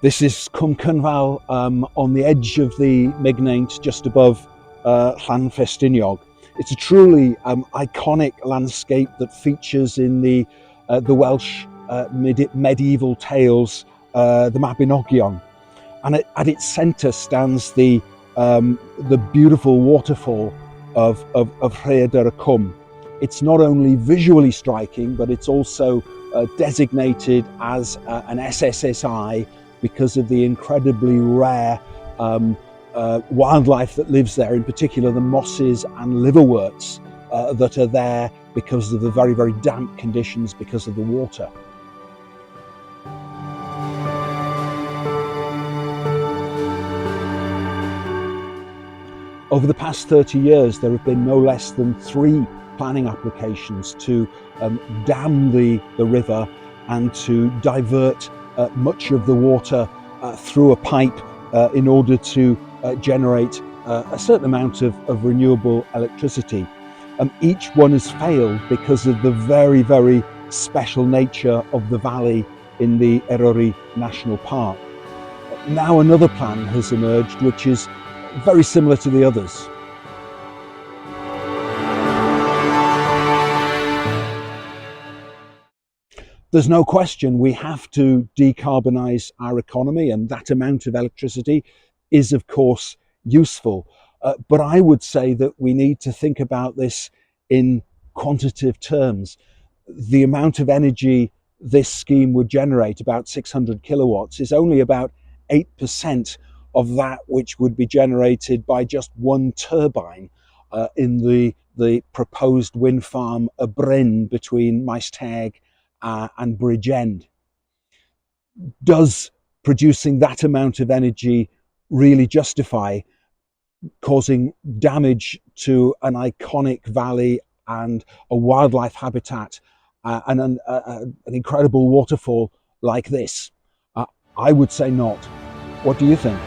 This is Cwm Cynfal on the edge of the Mignaint, just above Llanfestiniog. It's a truly iconic landscape that features in the Welsh medieval tales, the Mabinogion. And at its centre stands the beautiful waterfall of Rhaeadr y Cwm. It's not only visually striking, but it's also designated as an SSSI because of the incredibly rare wildlife that lives there, in particular the mosses and liverworts that are there because of the very, very damp conditions because of the water. Over the past 30 years, there have been no less than 3 planning applications to dam the river and to divert much of the water through a pipe in order to generate a certain amount of renewable electricity. Each one has failed because of the very, very special nature of the valley in the Eryri National Park. Now another plan has emerged which is very similar to the others. There's no question we have to decarbonise our economy, and that amount of electricity is of course useful. But I would say that we need to think about this in quantitative terms. The amount of energy this scheme would generate, about 600 kilowatts, is only about 8% of that which would be generated by just one turbine in the proposed wind farm Bryn between Maesteg and Bridgend. Does producing that amount of energy really justify causing damage to an iconic valley and a wildlife habitat and an incredible waterfall like this? I would say not. What do you think?